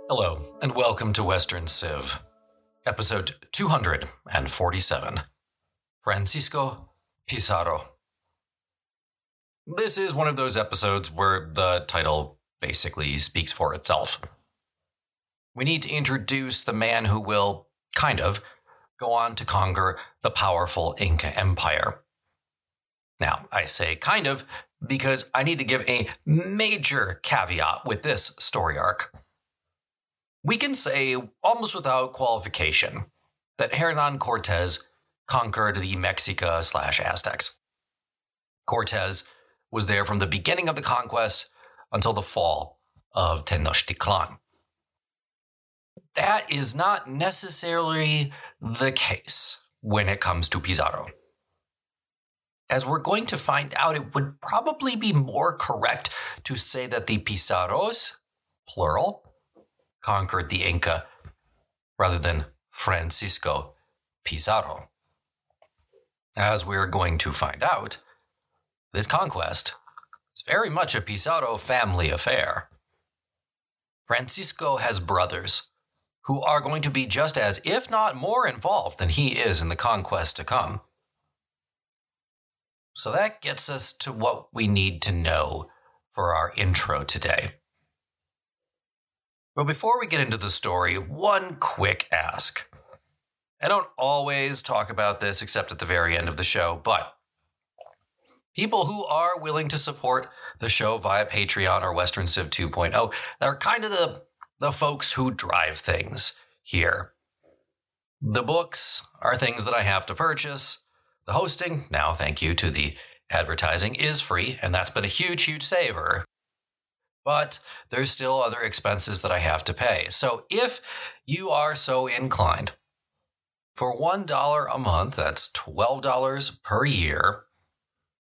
Hello, and welcome to Western Civ, episode 247, Francisco Pizarro. This is one of those episodes where the title basically speaks for itself. We need to introduce the man who will, go on to conquer the powerful Inca Empire. Now, I say because I need to give a major caveat with this story arc. We can say, almost without qualification, that Hernan Cortés conquered the Mexica/Aztecs. Cortés was there from the beginning of the conquest until the fall of Tenochtitlan. That is not necessarily the case when it comes to Pizarro. As we're going to find out, it would probably be more correct to say that the Pizarros, plural, conquered the Inca rather than Francisco Pizarro. As we're going to find out, this conquest is very much a Pizarro family affair. Francisco has brothers who are going to be just as, if not more, involved than he is in the conquest to come. So that gets us to what we need to know for our intro today. But before we get into the story, one quick ask. I don't always talk about this except at the very end of the show, but people who are willing to support the show via Patreon or Western Civ 2.0 are kind of the folks who drive things here. The books are things that I have to purchase. The hosting, now thank you to the advertising, is free, and that's been a huge, huge saver. But there's still other expenses that I have to pay. So if you are so inclined, for $1 a month, that's $12 per year,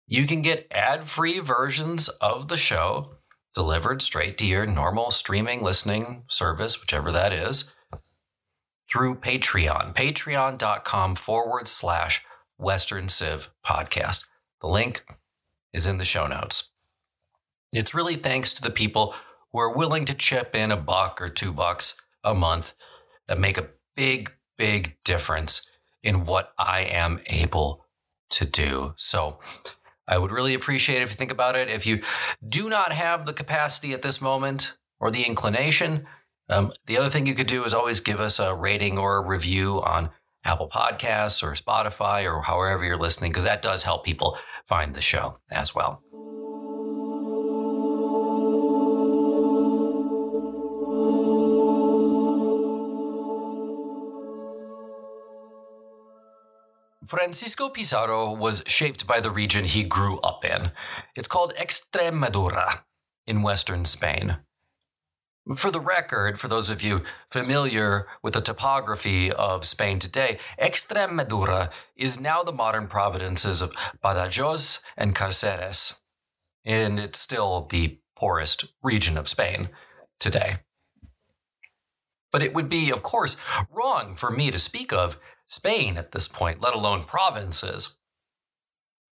you can get ad-free versions of the show delivered straight to your normal streaming listening service, whichever that is, through Patreon, patreon.com/Western Civ podcast. The link is in the show notes. It's really thanks to the people who are willing to chip in $1 or $2 a month that make a big, big difference in what I am able to do. So I would really appreciate it if you think about it. If you do not have the capacity at this moment or the inclination, the other thing you could do is always give us a rating or a review on Apple Podcasts or Spotify or however you're listening, because that does help people find the show as well. Francisco Pizarro was shaped by the region he grew up in. It's called Extremadura in western Spain. For the record, for those of you familiar with the topography of Spain today, Extremadura is now the modern provinces of Badajoz and Cáceres, and it's still the poorest region of Spain today. But it would be, of course, wrong for me to speak of Spain at this point, let alone provinces.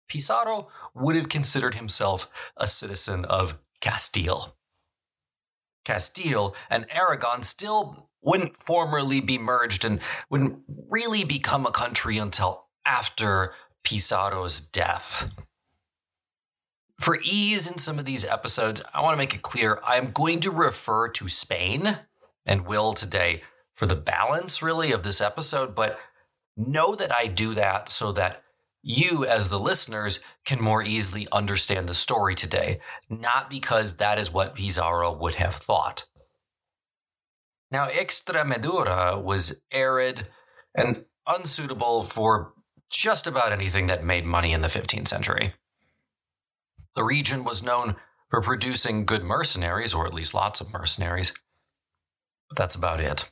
Pizarro would have considered himself a citizen of Castile. Castile and Aragon still wouldn't formally be merged and wouldn't really become a country until after Pizarro's death. For ease in some of these episodes, I want to make it clear I'm going to refer to Spain, and will today, for the balance really of this episode, but know that I do that so that you, as the listeners, can more easily understand the story today, not because that is what Pizarro would have thought. Now, Extremadura was arid and unsuitable for just about anything that made money in the 15th century. The region was known for producing good mercenaries, or at least lots of mercenaries, but that's about it.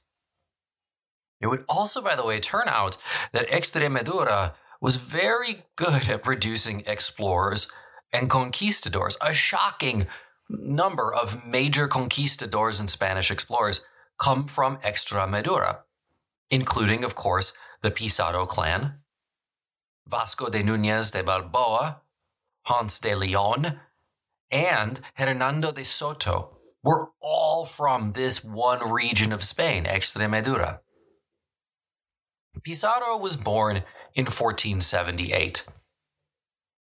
It would also, by the way, turn out that Extremadura was very good at producing explorers and conquistadors. A shocking number of major conquistadors and Spanish explorers come from Extremadura, including, of course, the Pizarro clan, Vasco de Núñez de Balboa, Ponce de Leon, and Hernando de Soto were all from this one region of Spain, Extremadura. Pizarro was born in 1478.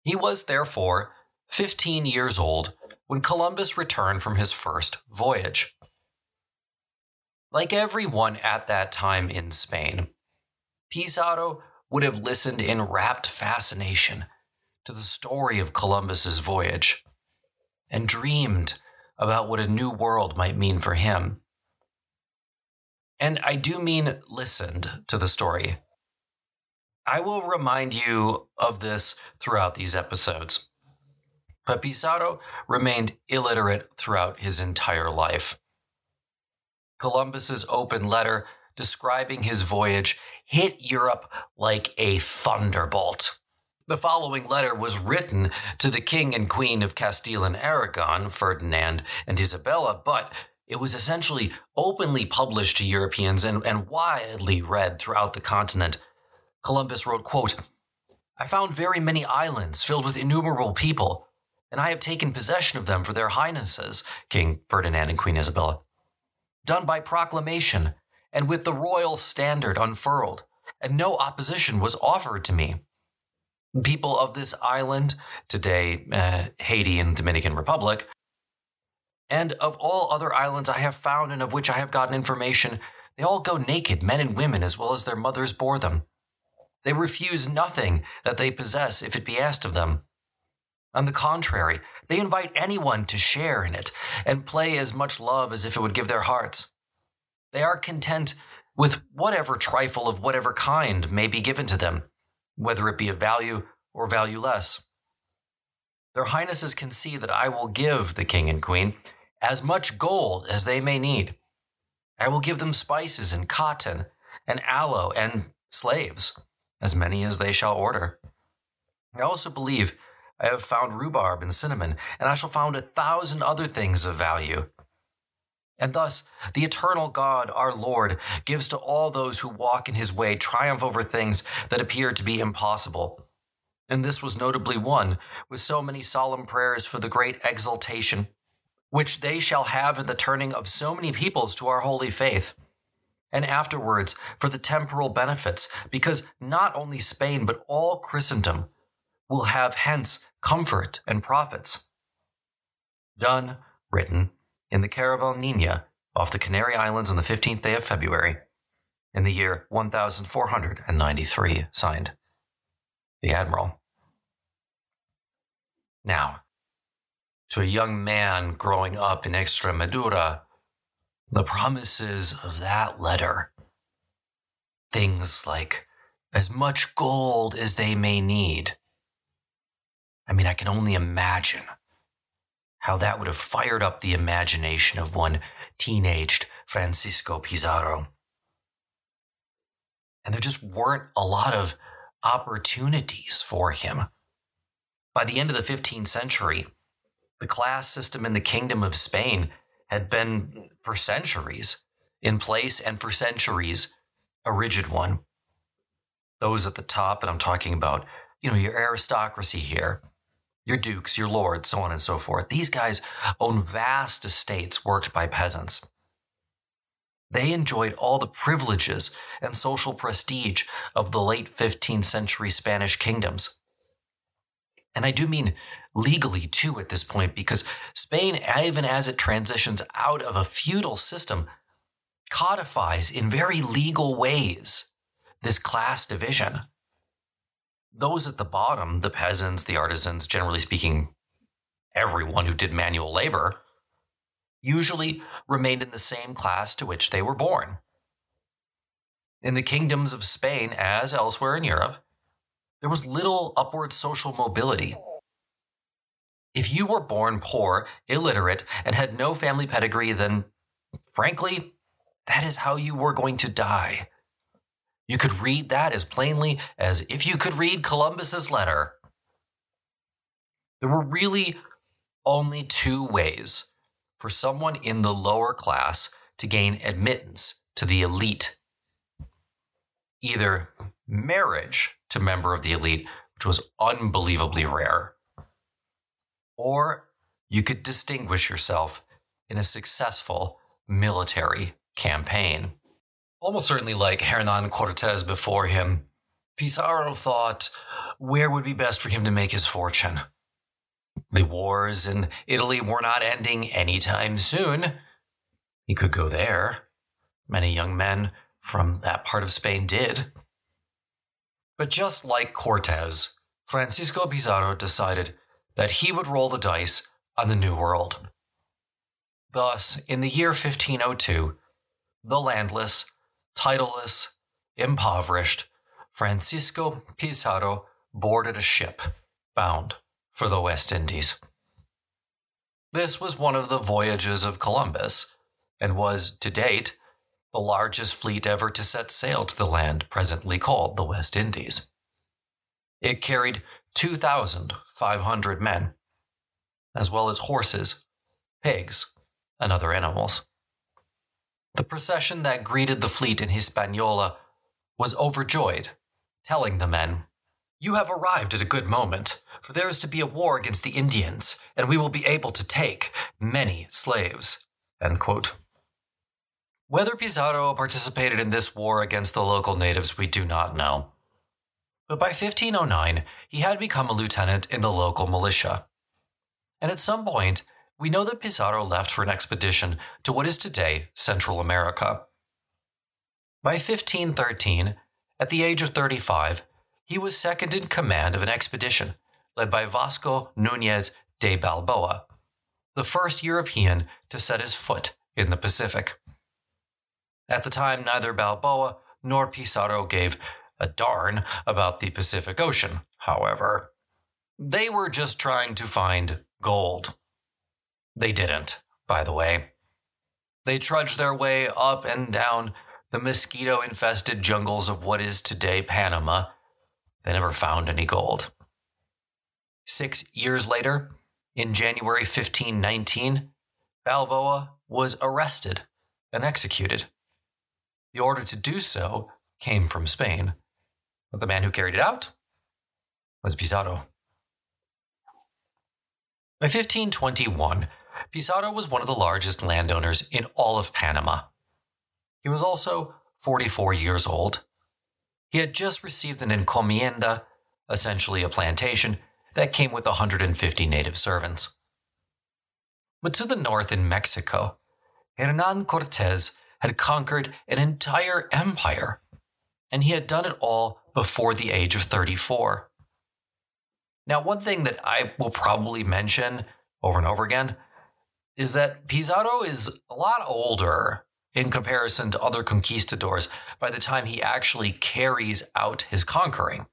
He was, therefore, 15 years old when Columbus returned from his first voyage. Like everyone at that time in Spain, Pizarro would have listened in rapt fascination to the story of Columbus's voyage and dreamed about what a new world might mean for him. And I do mean listened to the story. I will remind you of this throughout these episodes. But Pizarro remained illiterate throughout his entire life. Columbus's open letter describing his voyage hit Europe like a thunderbolt. The following letter was written to the King and Queen of Castile and Aragon, Ferdinand and Isabella, but it was essentially openly published to Europeans and widely read throughout the continent. Columbus wrote, quote, "I found very many islands filled with innumerable people, and I have taken possession of them for their highnesses, King Ferdinand and Queen Isabella, done by proclamation and with the royal standard unfurled, and no opposition was offered to me. People of this island, today Haiti and Dominican Republic, and of all other islands I have found and of which I have gotten information, they all go naked, men and women, as well as their mothers bore them. They refuse nothing that they possess if it be asked of them. On the contrary, they invite anyone to share in it and play as much love as if it would give their hearts. They are content with whatever trifle of whatever kind may be given to them, whether it be of value or valueless. Their highnesses can see that I will give the king and queen as much gold as they may need. I will give them spices and cotton and aloe and slaves, as many as they shall order. I also believe I have found rhubarb and cinnamon, and I shall find 1,000 other things of value. And thus the eternal God, our Lord, gives to all those who walk in his way triumph over things that appear to be impossible. And this was notably one, with so many solemn prayers for the great exaltation, which they shall have in the turning of so many peoples to our holy faith. And afterwards for the temporal benefits, because not only Spain, but all Christendom will have hence comfort and profits. Done, written, in the Caravel Nina, off the Canary Islands on the 15th day of February, in the year 1493, signed, the Admiral. Now, to a young man growing up in Extremadura, the promises of that letter, things like as much gold as they may need. I mean, I can only imagine how that would have fired up the imagination of one teenaged Francisco Pizarro. And there just weren't a lot of opportunities for him. By the end of the 15th century, the class system in the Kingdom of Spain had been, for centuries, in place, and for centuries, a rigid one. Those at the top, and I'm talking about, your aristocracy here, your dukes, your lords, so on and so forth. These guys own vast estates worked by peasants. They enjoyed all the privileges and social prestige of the late 15th century Spanish kingdoms. And I do mean legally, too, at this point, because Spain, even as it transitions out of a feudal system, codifies in very legal ways this class division. Those at the bottom, the peasants, the artisans, generally speaking, everyone who did manual labor, usually remained in the same class to which they were born. In the kingdoms of Spain, as elsewhere in Europe, there was little upward social mobility. If you were born poor, illiterate, and had no family pedigree, then, frankly, that is how you were going to die. You could read that as plainly as if you could read Columbus's letter. There were really only two ways for someone in the lower class to gain admittance to the elite. Either marriage to a member of the elite, which was unbelievably rare, or you could distinguish yourself in a successful military campaign. Almost certainly like Hernan Cortes before him, Pizarro thought where would be best for him to make his fortune. The wars in Italy were not ending anytime soon. He could go there. Many young men from that part of Spain did. But just like Cortes, Francisco Pizarro decided that he would roll the dice on the New World. Thus, in the year 1502, the landless, titleless, impoverished Francisco Pizarro boarded a ship bound for the West Indies. This was one of the voyages of Columbus, and was, to date, the largest fleet ever to set sail to the land presently called the West Indies. It carried 2,500 men, as well as horses, pigs, and other animals. The procession that greeted the fleet in Hispaniola was overjoyed, telling the men, "You have arrived at a good moment, for there is to be a war against the Indians, and we will be able to take many slaves." End quote. Whether Pizarro participated in this war against the local natives, we do not know. But by 1509, he had become a lieutenant in the local militia. And at some point, we know that Pizarro left for an expedition to what is today Central America. By 1513, at the age of 35, he was second in command of an expedition led by Vasco Núñez de Balboa, the first European to set his foot in the Pacific. At the time, neither Balboa nor Pizarro gave a darn about the Pacific Ocean, however. They were just trying to find gold. They didn't, by the way. They trudged their way up and down the mosquito-infested jungles of what is today Panama. They never found any gold. 6 years later, in January 1519, Balboa was arrested and executed. The order to do so came from Spain, but the man who carried it out was Pizarro. By 1521, Pizarro was one of the largest landowners in all of Panama. He was also 44 years old. He had just received an encomienda, essentially a plantation, that came with 150 native servants. But to the north in Mexico, Hernan Cortes had conquered an entire empire, and he had done it all before the age of 34. Now, one thing that I will probably mention over and over again is that Pizarro is a lot older in comparison to other conquistadors by the time he actually carries out his conquering.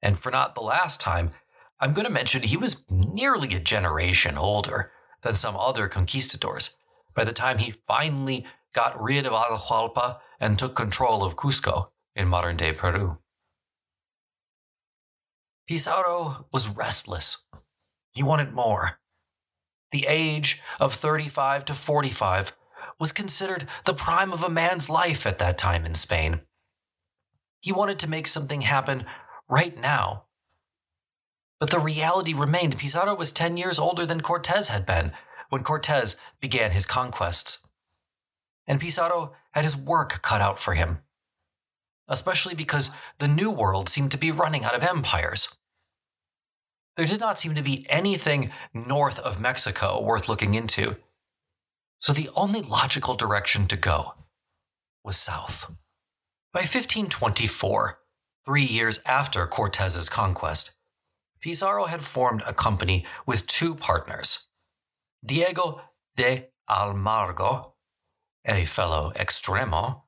And for not the last time, I'm going to mention he was nearly a generation older than some other conquistadors by the time he finally got rid of Atahualpa and took control of Cusco in modern-day Peru. Pizarro was restless. He wanted more. The age of 35 to 45 was considered the prime of a man's life at that time in Spain. He wanted to make something happen right now. But the reality remained Pizarro was 10 years older than Cortes had been when Cortes began his conquests. And Pizarro had his work cut out for him, especially because the New World seemed to be running out of empires. There did not seem to be anything north of Mexico worth looking into, so the only logical direction to go was south. By 1524, 3 years after Cortes's conquest, Pizarro had formed a company with two partners, Diego de Almagro, a fellow extremo,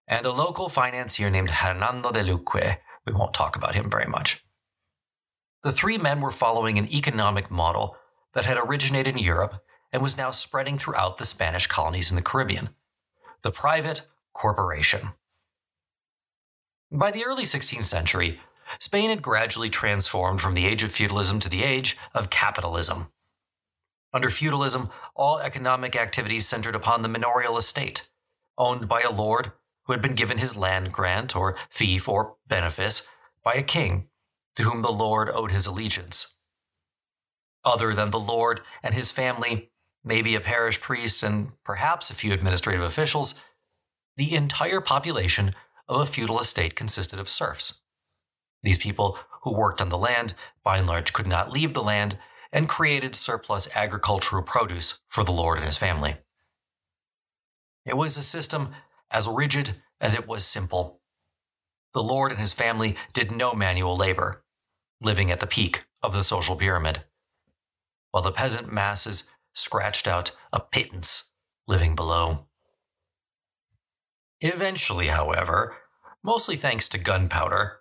and a local financier named Hernando de Luque. We won't talk about him very much. The three men were following an economic model that had originated in Europe and was now spreading throughout the Spanish colonies in the Caribbean, the private corporation. By the early 16th century, Spain had gradually transformed from the age of feudalism to the age of capitalism. Under feudalism, all economic activities centered upon the manorial estate, owned by a lord who had been given his land grant or fief or benefice by a king, to whom the lord owed his allegiance. Other than the lord and his family, maybe a parish priest, and perhaps a few administrative officials, the entire population of a feudal estate consisted of serfs. These people who worked on the land, by and large, could not leave the land and created surplus agricultural produce for the lord and his family. It was a system as rigid as it was simple. The lord and his family did no manual labor, living at the peak of the social pyramid, while the peasant masses scratched out a pittance living below. Eventually, however, mostly thanks to gunpowder,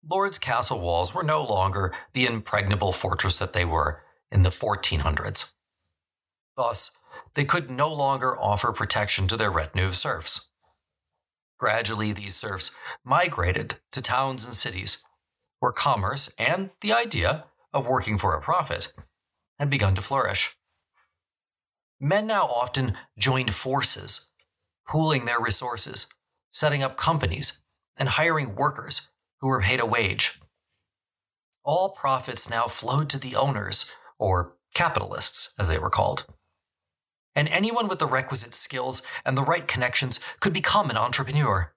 lords' castle walls were no longer the impregnable fortress that they were in the 1400s. Thus, they could no longer offer protection to their retinue of serfs. Gradually, these serfs migrated to towns and cities, where commerce and the idea of working for a profit had begun to flourish. Men now often joined forces, pooling their resources, setting up companies, and hiring workers who were paid a wage. All profits now flowed to the owners, or capitalists, as they were called. And anyone with the requisite skills and the right connections could become an entrepreneur.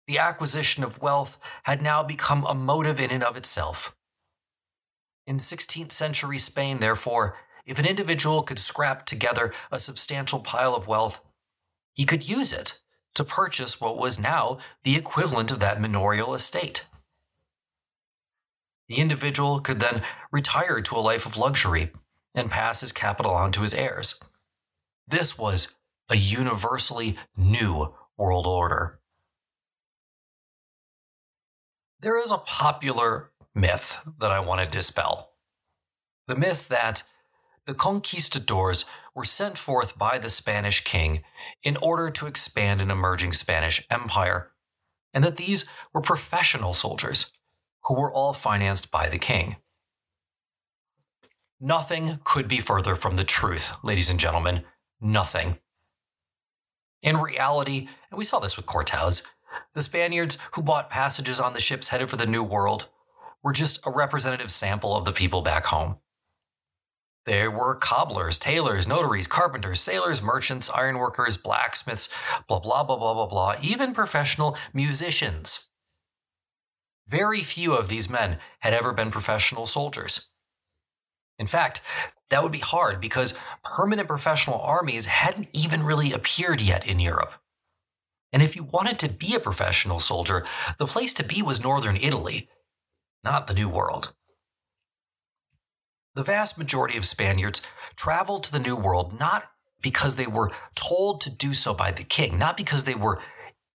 The acquisition of wealth had now become a motive in and of itself. In 16th century Spain, therefore, if an individual could scrap together a substantial pile of wealth, he could use it to purchase what was now the equivalent of that manorial estate. The individual could then retire to a life of luxury and pass his capital on to his heirs. This was a universally new world order. There is a popular myth that I want to dispel. The myth that the conquistadors were sent forth by the Spanish king in order to expand an emerging Spanish empire, and that these were professional soldiers who were all financed by the king. Nothing could be further from the truth, ladies and gentlemen. Nothing. In reality, and we saw this with Cortez, the Spaniards who bought passages on the ships headed for the New World were just a representative sample of the people back home. There were cobblers, tailors, notaries, carpenters, sailors, merchants, ironworkers, blacksmiths, blah, blah, blah, blah, blah, blah, even professional musicians. Very few of these men had ever been professional soldiers. In fact, that would be hard because permanent professional armies hadn't even really appeared yet in Europe. And if you wanted to be a professional soldier, the place to be was northern Italy, not the New World. The vast majority of Spaniards traveled to the New World not because they were told to do so by the king, not because they were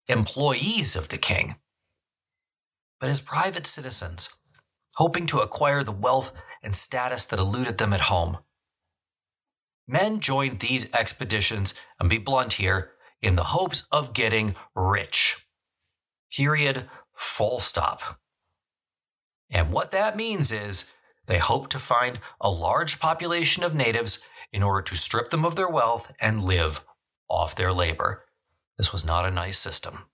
employees of the king, but as private citizens, hoping to acquire the wealth and status that eluded them at home. Men joined these expeditions, and be blunt here, in the hopes of getting rich. Period. Full stop. And what that means is they hoped to find a large population of natives in order to strip them of their wealth and live off their labor. This was not a nice system,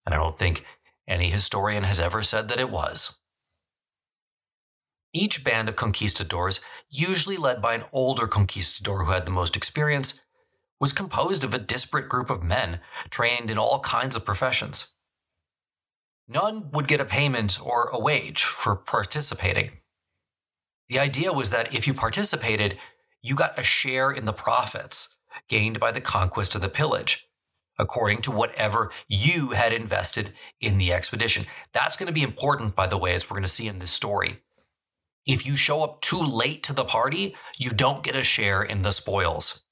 and I don't think any historian has ever said that it was. Each band of conquistadors, usually led by an older conquistador who had the most experience, was composed of a disparate group of men trained in all kinds of professions. None would get a payment or a wage for participating. The idea was that if you participated, you got a share in the profits gained by the conquest of the pillage, according to whatever you had invested in the expedition. That's going to be important, by the way, as we're going to see in this story. If you show up too late to the party, you don't get a share in the spoils.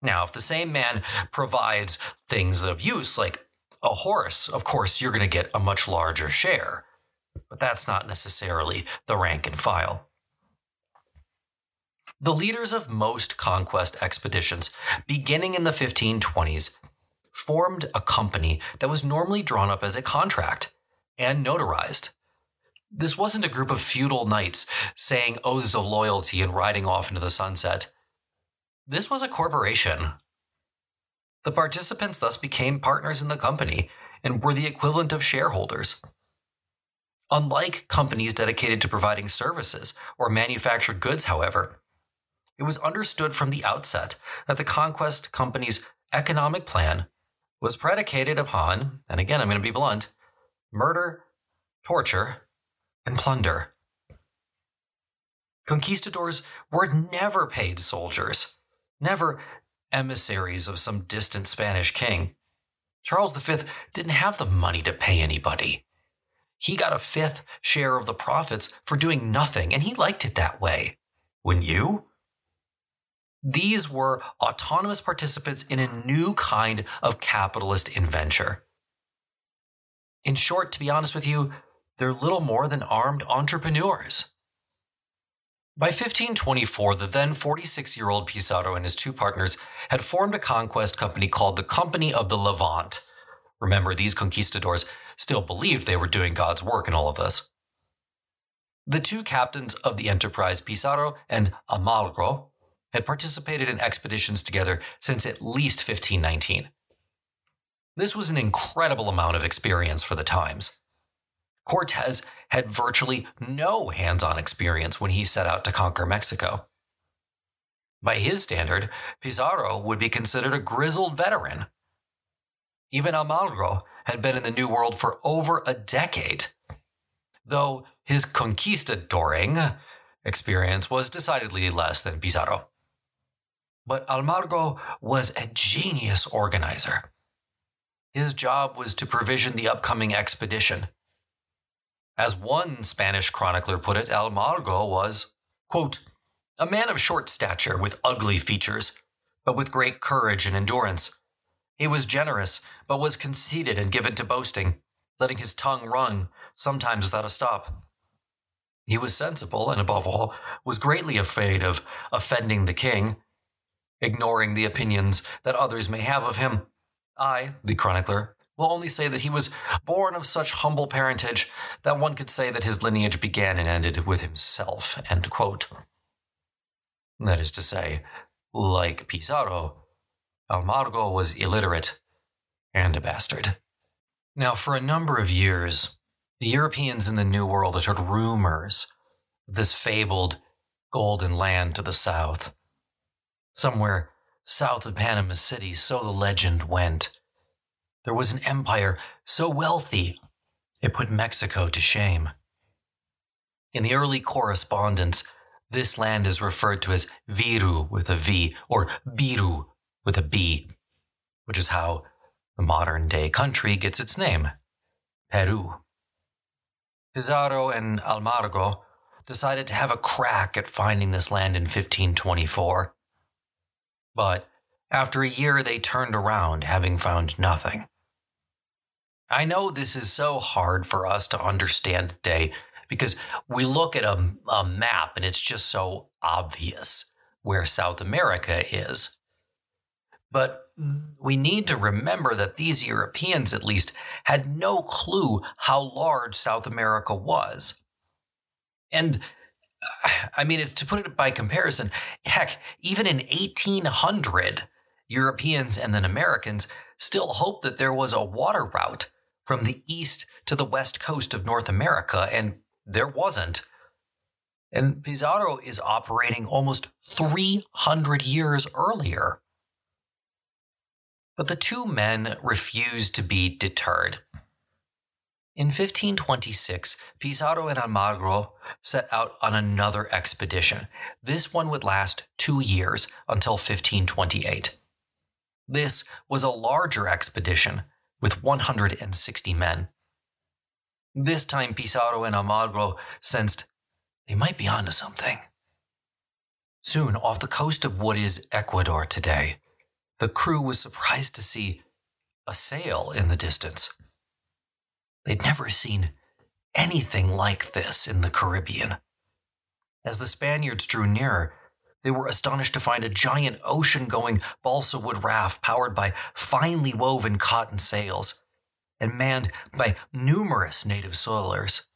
Now, if the same man provides things of use, like a horse, of course, you're going to get a much larger share. But that's not necessarily the rank and file. The leaders of most conquest expeditions, beginning in the 1520s, formed a company that was normally drawn up as a contract and notarized. This wasn't a group of feudal knights saying oaths of loyalty and riding off into the sunset. This was a corporation. The participants thus became partners in the company and were the equivalent of shareholders. Unlike companies dedicated to providing services or manufactured goods, however, it was understood from the outset that the Conquest Company's economic plan was predicated upon, and again I'm going to be blunt, murder, torture, and plunder. Conquistadors were never paid soldiers, never emissaries of some distant Spanish king. Charles V didn't have the money to pay anybody. He got a fifth share of the profits for doing nothing, and he liked it that way. Wouldn't you? These were autonomous participants in a new kind of capitalist inventure. In short, to be honest with you, they're little more than armed entrepreneurs. By 1524, the then 46-year-old Pizarro and his two partners had formed a conquest company called the Company of the Levant. Remember, these conquistadors still believed they were doing God's work in all of this. The two captains of the enterprise, Pizarro and Almagro, had participated in expeditions together since at least 1519. This was an incredible amount of experience for the times. Cortés had virtually no hands-on experience when he set out to conquer Mexico. By his standard, Pizarro would be considered a grizzled veteran. Even Almagro had been in the New World for over a decade, though his conquistadoring experience was decidedly less than Pizarro. But Almagro was a genius organizer. His job was to provision the upcoming expedition. As one Spanish chronicler put it, Almagro was, quote, a man of short stature with ugly features, but with great courage and endurance. He was generous, but was conceited and given to boasting, letting his tongue run, sometimes without a stop. He was sensible, and above all, was greatly afraid of offending the king, ignoring the opinions that others may have of him. I, the chronicler, will only say that he was born of such humble parentage that one could say that his lineage began and ended with himself, end quote. That is to say, like Pizarro, Almagro was illiterate and a bastard. Now, for a number of years, the Europeans in the New World had heard rumors of this fabled golden land to the south. Somewhere south of Panama City, so the legend went, there was an empire so wealthy it put Mexico to shame. In the early correspondence, this land is referred to as Viru with a V or Biru with a B, which is how the modern-day country gets its name, Peru. Pizarro and Almagro decided to have a crack at finding this land in 1524. But after a year, they turned around, having found nothing. I know this is so hard for us to understand today because we look at a map and it's just so obvious where South America is. But we need to remember that these Europeans, at least, had no clue how large South America was. And I mean, it's to put it by comparison, heck, even in 1800, Europeans and then Americans still hoped that there was a water route from the east to the west coast of North America, and there wasn't. And Pizarro is operating almost 300 years earlier. But the two men refused to be deterred. In 1526, Pizarro and Almagro set out on another expedition. This one would last 2 years until 1528. This was a larger expedition with 160 men. This time, Pizarro and Almagro sensed they might be onto something. Soon, off the coast of what is Ecuador today, the crew was surprised to see a sail in the distance. They'd never seen anything like this in the Caribbean. As the Spaniards drew nearer, they were astonished to find a giant ocean-going balsa wood raft powered by finely woven cotton sails and manned by numerous native sailors.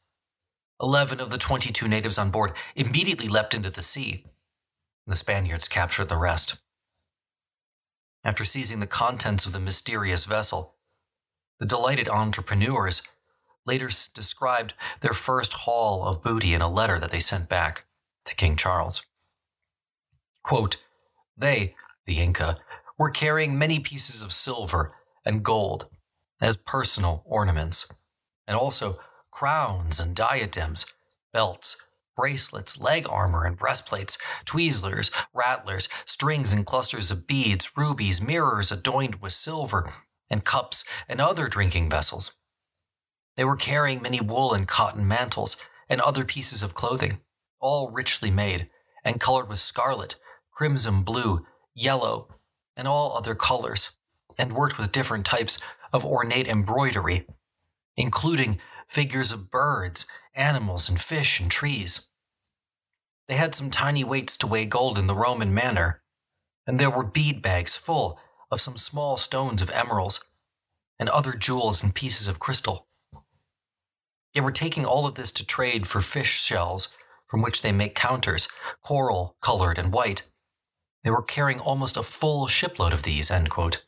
11 of the 22 natives on board immediately leapt into the sea. The Spaniards captured the rest. After seizing the contents of the mysterious vessel, the delighted entrepreneurs later described their first haul of booty in a letter that they sent back to King Charles. Quote, they, the Inca, were carrying many pieces of silver and gold as personal ornaments, and also crowns and diadems, belts, bracelets, leg armor and breastplates, tweezers, rattlers, strings and clusters of beads, rubies, mirrors adorned with silver, and cups and other drinking vessels. They were carrying many wool and cotton mantles and other pieces of clothing, all richly made and colored with scarlet, crimson blue, yellow, and all other colors, and worked with different types of ornate embroidery, including figures of birds, animals, and fish and trees. They had some tiny weights to weigh gold in the Roman manner, and there were bead bags full of some small stones of emeralds and other jewels and pieces of crystal. They were taking all of this to trade for fish shells, from which they make counters, coral, colored, and white. They were carrying almost a full shipload of these, end quote.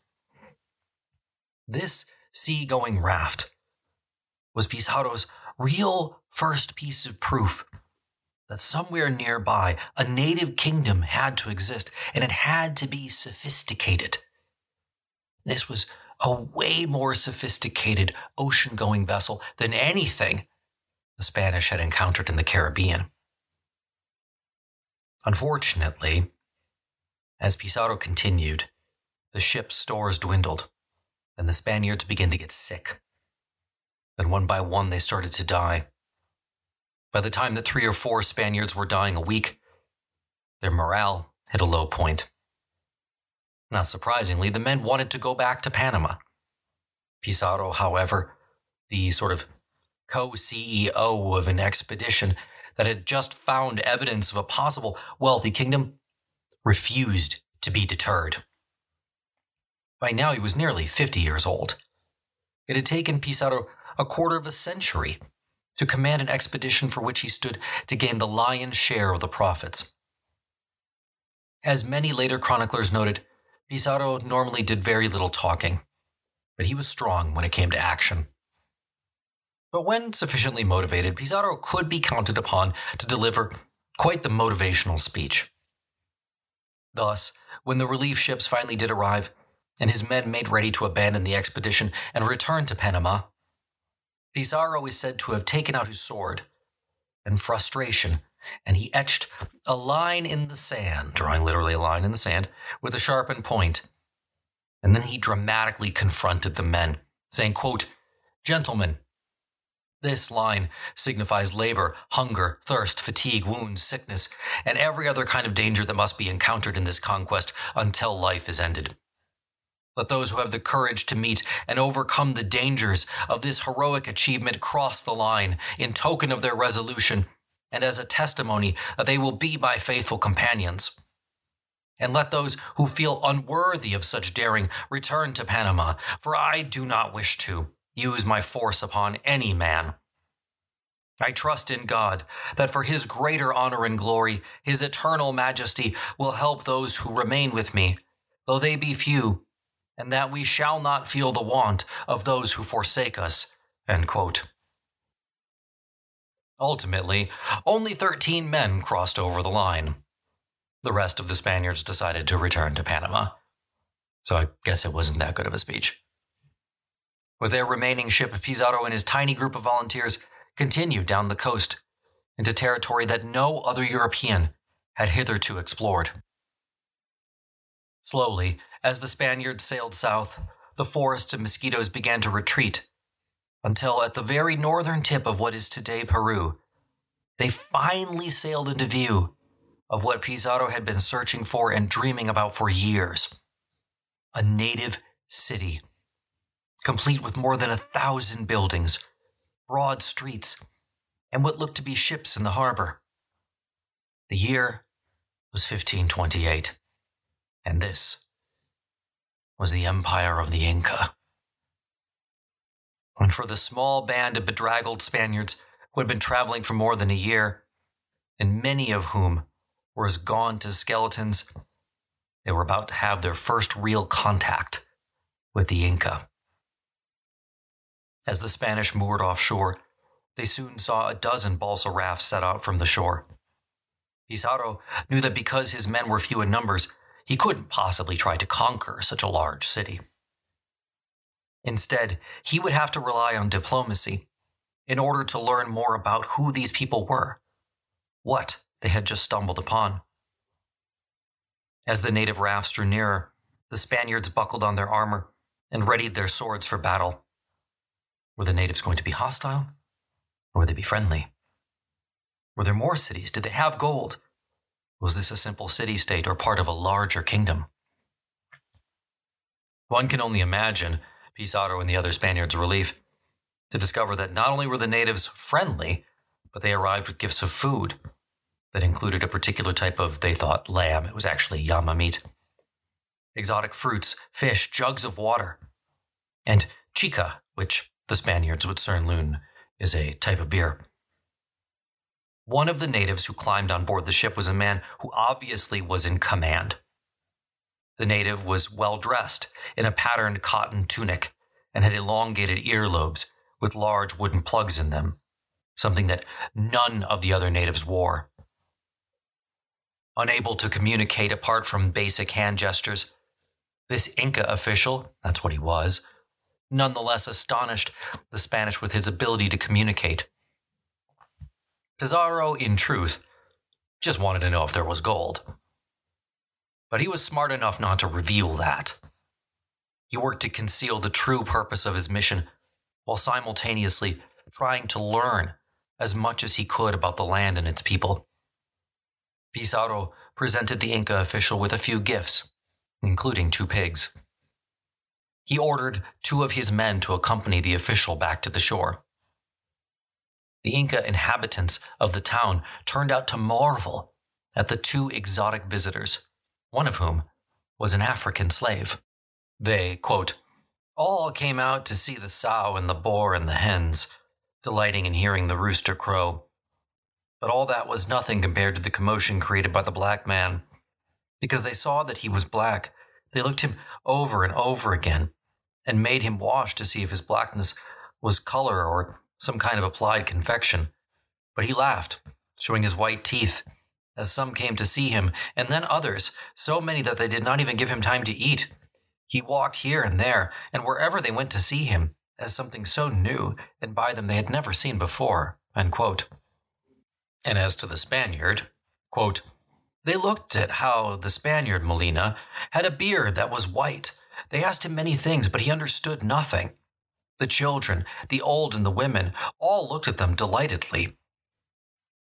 This sea-going raft was Pizarro's real first piece of proof that somewhere nearby a native kingdom had to exist, and it had to be sophisticated. This was a way more sophisticated ocean-going vessel than anything the Spanish had encountered in the Caribbean. Unfortunately, as Pizarro continued, the ship's stores dwindled, and the Spaniards began to get sick. Then one by one they started to die. By the time that 3 or 4 Spaniards were dying a week, their morale hit a low point. Not surprisingly, the men wanted to go back to Panama. Pizarro, however, the sort of co-CEO of an expedition that had just found evidence of a possible wealthy kingdom, refused to be deterred. By now he was nearly 50 years old. It had taken Pizarro a quarter of a century to command an expedition for which he stood to gain the lion's share of the profits. As many later chroniclers noted, Pizarro normally did very little talking, but he was strong when it came to action. But when sufficiently motivated, Pizarro could be counted upon to deliver quite the motivational speech. Thus, when the relief ships finally did arrive, and his men made ready to abandon the expedition and return to Panama, Pizarro is said to have taken out his sword in frustration, and he etched a line in the sand, drawing literally a line in the sand, with a sharpened point. And then he dramatically confronted the men, saying, quote, "Gentlemen, this line signifies labor, hunger, thirst, fatigue, wounds, sickness, and every other kind of danger that must be encountered in this conquest until life is ended. Let those who have the courage to meet and overcome the dangers of this heroic achievement cross the line in token of their resolution and as a testimony that they will be my faithful companions. And let those who feel unworthy of such daring return to Panama, for I do not wish to use my force upon any man. I trust in God that for his greater honor and glory, his eternal majesty will help those who remain with me, though they be few, and that we shall not feel the want of those who forsake us." End quote. Ultimately, only 13 men crossed over the line. The rest of the Spaniards decided to return to Panama. So I guess it wasn't that good of a speech. With their remaining ship, Pizarro and his tiny group of volunteers continued down the coast into territory that no other European had hitherto explored. Slowly, as the Spaniards sailed south, the forests of mosquitoes began to retreat, until at the very northern tip of what is today Peru, they finally sailed into view of what Pizarro had been searching for and dreaming about for years: a native city, complete with more than 1,000 buildings, broad streets, and what looked to be ships in the harbor. The year was 1528, and this was the empire of the Inca. And for the small band of bedraggled Spaniards who had been traveling for more than a year, and many of whom were as gaunt as skeletons, they were about to have their first real contact with the Inca. As the Spanish moored offshore, they soon saw a dozen balsa rafts set out from the shore. Pizarro knew that because his men were few in numbers, he couldn't possibly try to conquer such a large city. Instead, he would have to rely on diplomacy in order to learn more about who these people were, what they had just stumbled upon. As the native rafts drew nearer, the Spaniards buckled on their armor and readied their swords for battle. Were the natives going to be hostile, or would they be friendly? Were there more cities? Did they have gold? Was this a simple city-state or part of a larger kingdom? One can only imagine Pizarro and the other Spaniards' relief to discover that not only were the natives friendly, but they arrived with gifts of food that included a particular type of, they thought, lamb. It was actually llama meat. Exotic fruits, fish, jugs of water, and chica, which the Spaniards would soon learn is a type of beer. One of the natives who climbed on board the ship was a man who obviously was in command. The native was well-dressed in a patterned cotton tunic and had elongated earlobes with large wooden plugs in them, something that none of the other natives wore. Unable to communicate apart from basic hand gestures, this Inca official, that's what he was, nonetheless astonished the Spanish with his ability to communicate. Pizarro, in truth, just wanted to know if there was gold. But he was smart enough not to reveal that. He worked to conceal the true purpose of his mission while simultaneously trying to learn as much as he could about the land and its people. Pizarro presented the Inca official with a few gifts, including 2 pigs. He ordered 2 of his men to accompany the official back to the shore. The Inca inhabitants of the town turned out to marvel at the 2 exotic visitors, one of whom was an African slave. They, quote, all came out to see the sow and the boar and the hens, delighting in hearing the rooster crow. But all that was nothing compared to the commotion created by the black man. Because they saw that he was black, they looked him over and over again and made him wash to see if his blackness was color or some kind of applied confection. But he laughed, showing his white teeth, as some came to see him, and then others, so many that they did not even give him time to eat. He walked here and there, and wherever they went to see him, as something so new, and by them they had never seen before, end quote. And as to the Spaniard, quote, they looked at how the Spaniard, Molina, had a beard that was white. They asked him many things, but he understood nothing. The children, the old and the women, all looked at them delightedly.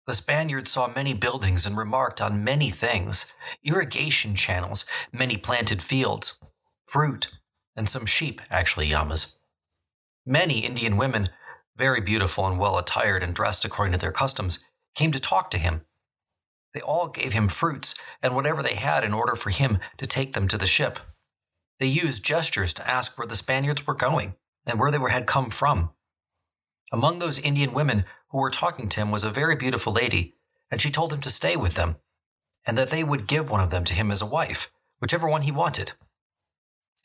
The Spaniard saw many buildings and remarked on many things, irrigation channels, many planted fields, fruit, and some sheep, actually llamas. Many Indian women, very beautiful and well attired and dressed according to their customs, came to talk to him. They all gave him fruits and whatever they had in order for him to take them to the ship. They used gestures to ask where the Spaniards were going and where they had come from. Among those Indian women who were talking to him was a very beautiful lady, and she told him to stay with them, and that they would give one of them to him as a wife, whichever one he wanted.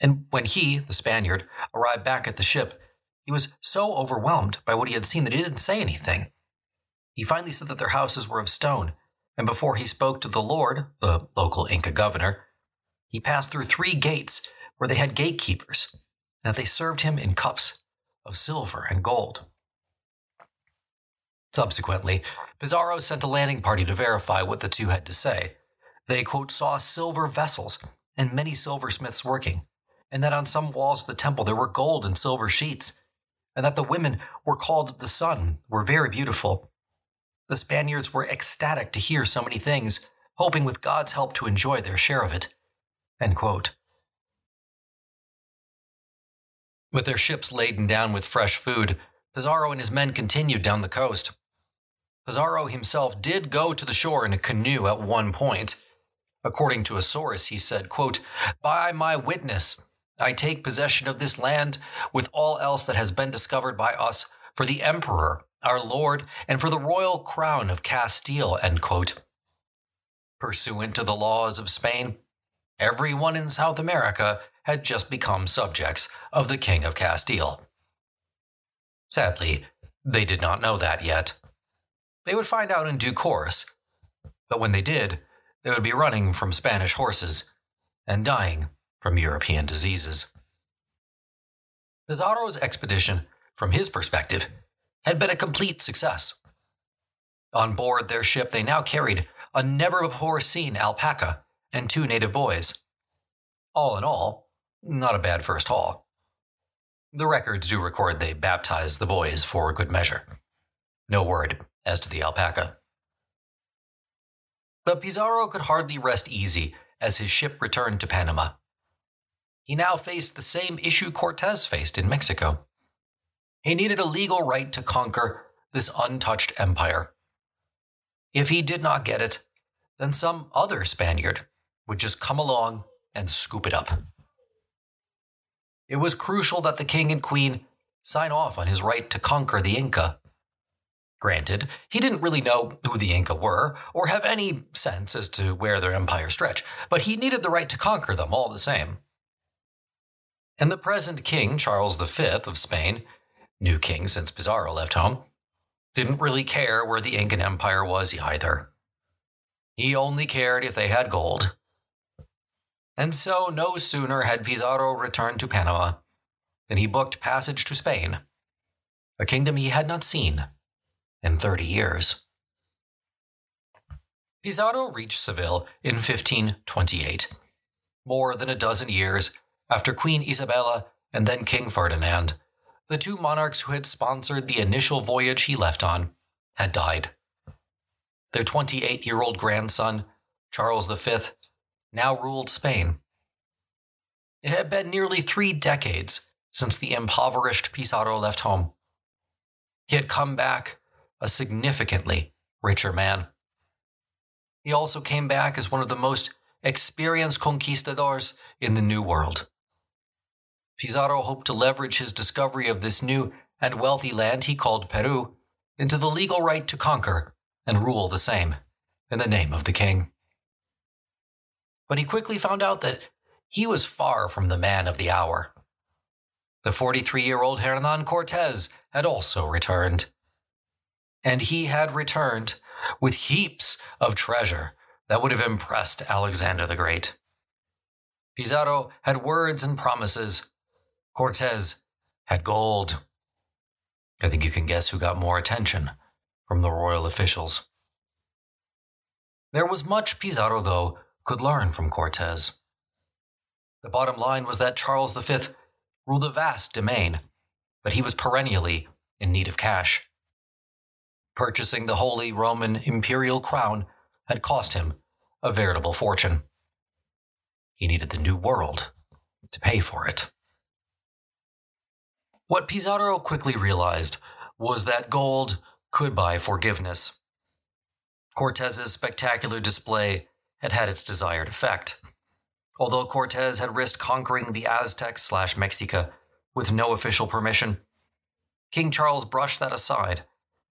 And when he, the Spaniard, arrived back at the ship, he was so overwhelmed by what he had seen that he didn't say anything. He finally said that their houses were of stone, and before he spoke to the Lord, the local Inca governor, he passed through 3 gates where they had gatekeepers, and that they served him in cups of silver and gold. Subsequently, Pizarro sent a landing party to verify what the 2 had to say. They, quote, saw silver vessels and many silversmiths working, and that on some walls of the temple there were gold and silver sheets, and that the women were called the sun, were very beautiful. The Spaniards were ecstatic to hear so many things, hoping with God's help to enjoy their share of it, end quote. With their ships laden down with fresh food, Pizarro and his men continued down the coast. Pizarro himself did go to the shore in a canoe at one point. According to a source, he said, quote, by my witness, I take possession of this land with all else that has been discovered by us for the emperor, our lord, and for the royal crown of Castile, end quote. Pursuant to the laws of Spain, everyone in South America had just become subjects of the King of Castile. Sadly, they did not know that yet. They would find out in due course, But when they did, they would be running from Spanish horses and dying from European diseases. Pizarro's expedition, from his perspective, had been a complete success. On board their ship, they now carried a never-before-seen alpaca and 2 native boys. All in all, not a bad first haul. The records do record they baptized the boys for good measure. No word as to the alpaca. But Pizarro could hardly rest easy as his ship returned to Panama. He now faced the same issue Cortés faced in Mexico. He needed a legal right to conquer this untouched empire. If he did not get it, then some other Spaniard would just come along and scoop it up. It was crucial that the king and queen sign off on his right to conquer the Inca. Granted, he didn't really know who the Inca were or have any sense as to where their empire stretched, but he needed the right to conquer them all the same. And the present king, Charles V of Spain, new king since Pizarro left home, didn't really care where the Incan Empire was either. He only cared if they had gold. And so no sooner had Pizarro returned to Panama than he booked passage to Spain, a kingdom he had not seen in 30 years. Pizarro reached Seville in 1528, more than a dozen years after Queen Isabella and then King Ferdinand, the 2 monarchs who had sponsored the initial voyage he left on, had died. Their 28-year-old grandson, Charles V, now ruled Spain. It had been nearly 3 decades since the impoverished Pizarro left home. He had come back a significantly richer man. He also came back as one of the most experienced conquistadors in the New World. Pizarro hoped to leverage his discovery of this new and wealthy land he called Peru into the legal right to conquer and rule the same in the name of the king. But he quickly found out that he was far from the man of the hour. The 43-year-old Hernán Cortés had also returned. And he had returned with heaps of treasure that would have impressed Alexander the Great. Pizarro had words and promises. Cortés had gold. I think you can guess who got more attention from the royal officials. There was much Pizarro, though, could learn from Cortés. The bottom line was that Charles V ruled a vast domain, but he was perennially in need of cash. Purchasing the Holy Roman Imperial crown had cost him a veritable fortune. He needed the New World to pay for it. What Pizarro quickly realized was that gold could buy forgiveness. Cortés's spectacular display had had its desired effect. Although Cortés had risked conquering the Aztecs/Mexica with no official permission, King Charles brushed that aside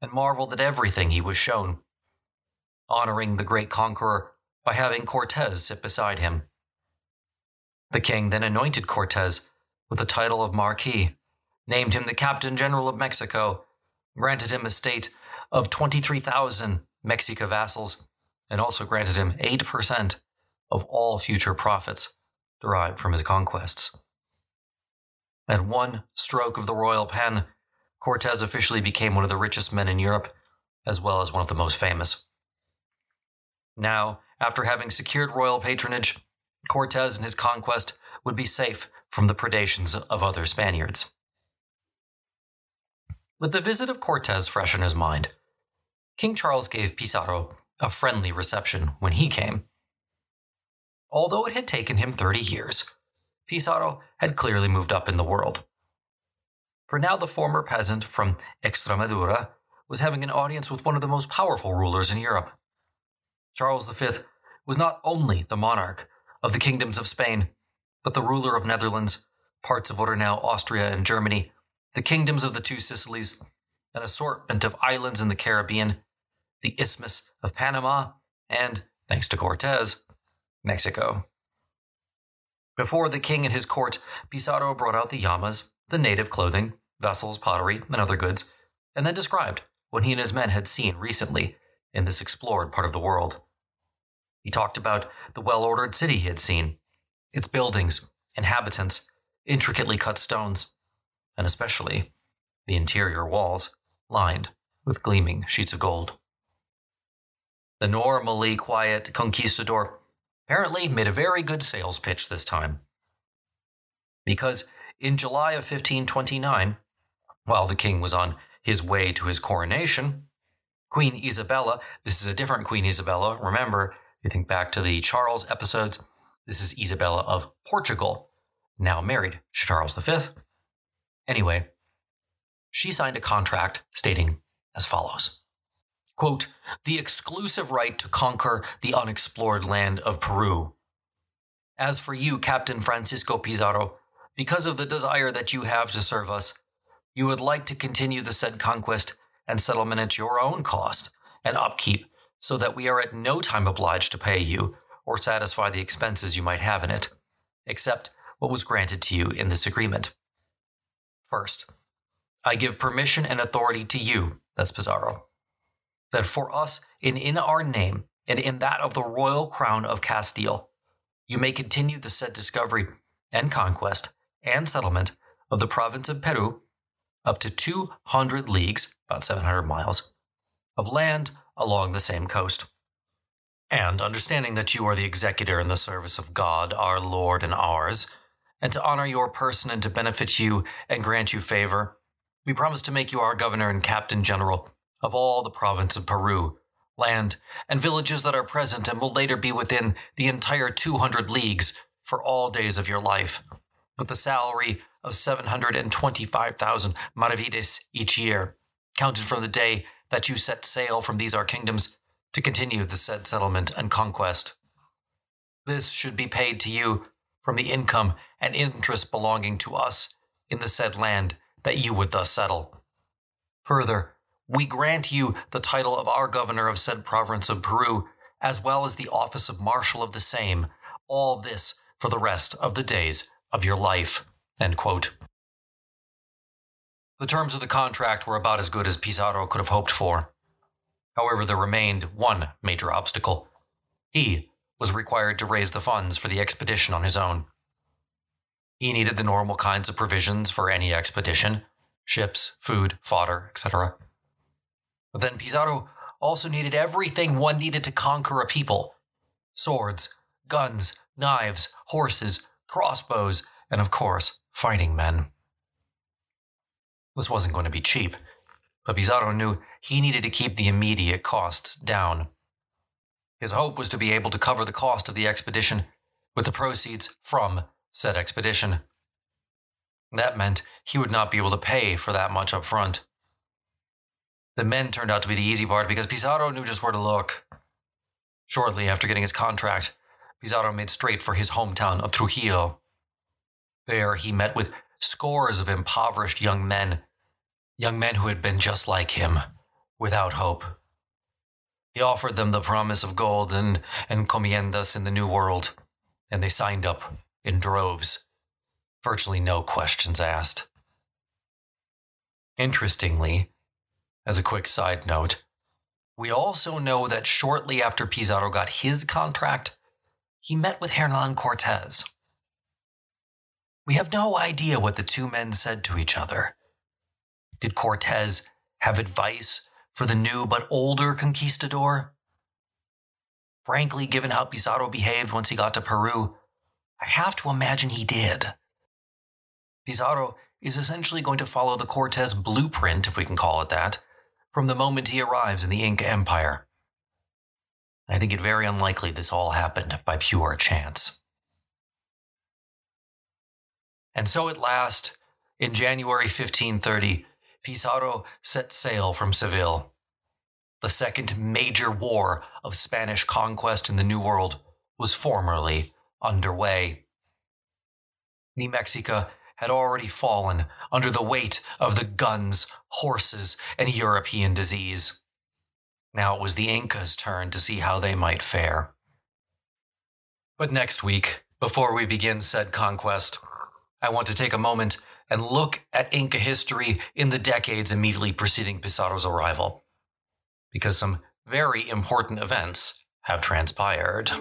and marveled at everything he was shown, honoring the great conqueror by having Cortés sit beside him. The king then anointed Cortés with the title of Marquis, named him the Captain General of Mexico, granted him a state of 23,000 Mexica vassals, and also granted him 8% of all future profits derived from his conquests. At one stroke of the royal pen, Cortés officially became one of the richest men in Europe, as well as one of the most famous. Now, after having secured royal patronage, Cortés and his conquest would be safe from the predations of other Spaniards. With the visit of Cortés fresh in his mind, King Charles gave Pizarro a friendly reception when he came. Although it had taken him 30 years, Pizarro had clearly moved up in the world. For now the former peasant from Extremadura was having an audience with one of the most powerful rulers in Europe. Charles V was not only the monarch of the kingdoms of Spain, but the ruler of Netherlands, parts of what are now Austria and Germany, the kingdoms of the 2 Sicilies, an assortment of islands in the Caribbean, the Isthmus of Panama, and, thanks to Cortés, Mexico. Before the king and his court, Pizarro brought out the llamas, the native clothing, vessels, pottery, and other goods, and then described what he and his men had seen recently in this explored part of the world. He talked about the well-ordered city he had seen, its buildings, inhabitants, intricately cut stones, and especially the interior walls lined with gleaming sheets of gold. The normally quiet conquistador apparently made a very good sales pitch this time. Because in July of 1529, while the king was on his way to his coronation, Queen Isabella, this is a different Queen Isabella, remember, you think back to the Charles episodes, this is Isabella of Portugal, now married to Charles V. Anyway, she signed a contract stating as follows, quote, "The exclusive right to conquer the unexplored land of Peru. As for you, Captain Francisco Pizarro, because of the desire that you have to serve us, you would like to continue the said conquest and settlement at your own cost and upkeep, so that we are at no time obliged to pay you or satisfy the expenses you might have in it, except what was granted to you in this agreement. First, I give permission and authority to you," that's Pizarro, "that for us, in our name, and in that of the royal crown of Castile, you may continue the said discovery and conquest and settlement of the province of Peru, up to 200 leagues, about 700 miles, of land along the same coast. And understanding that you are the executor in the service of God, our Lord and ours, and to honor your person and to benefit you and grant you favor, we promise to make you our governor and captain general of all the province of Peru, land and villages that are present and will later be within the entire 200 leagues for all days of your life, with the salary of 725,000 maravedis each year, counted from the day that you set sail from these our kingdoms to continue the said settlement and conquest. This should be paid to you from the income and interest belonging to us in the said land that you would thus settle. Further, we grant you the title of our governor of said province of Peru, as well as the office of marshal of the same, all this for the rest of the days of your life." End quote. The terms of the contract were about as good as Pizarro could have hoped for. However, there remained one major obstacle. He was required to raise the funds for the expedition on his own. He needed the normal kinds of provisions for any expedition, ships, food, fodder, etc. But then Pizarro also needed everything one needed to conquer a people: swords, guns, knives, horses, crossbows, and of course, fighting men. This wasn't going to be cheap, but Pizarro knew he needed to keep the immediate costs down. His hope was to be able to cover the cost of the expedition with the proceeds from said expedition. That meant he would not be able to pay for that much up front. The men turned out to be the easy part because Pizarro knew just where to look. Shortly after getting his contract, Pizarro made straight for his hometown of Trujillo. There he met with scores of impoverished young men who had been just like him, without hope. He offered them the promise of gold and encomiendas in the New World, and they signed up in droves, virtually no questions asked. Interestingly, as a quick side note, we also know that shortly after Pizarro got his contract, he met with Hernán Cortés. We have no idea what the two men said to each other. Did Cortés have advice for the new but older conquistador? Frankly, given how Pizarro behaved once he got to Peru, I have to imagine he did. Pizarro is essentially going to follow the Cortés blueprint, if we can call it that, from the moment he arrives in the Inca Empire. I think it very unlikely this all happened by pure chance. And so at last, in January 1530, Pizarro set sail from Seville. The second major war of Spanish conquest in the New World was formally underway. New Mexico had already fallen under the weight of the guns, horses, and European disease. Now it was the Incas' turn to see how they might fare. But next week, before we begin said conquest, I want to take a moment and look at Inca history in the decades immediately preceding Pizarro's arrival, because some very important events have transpired.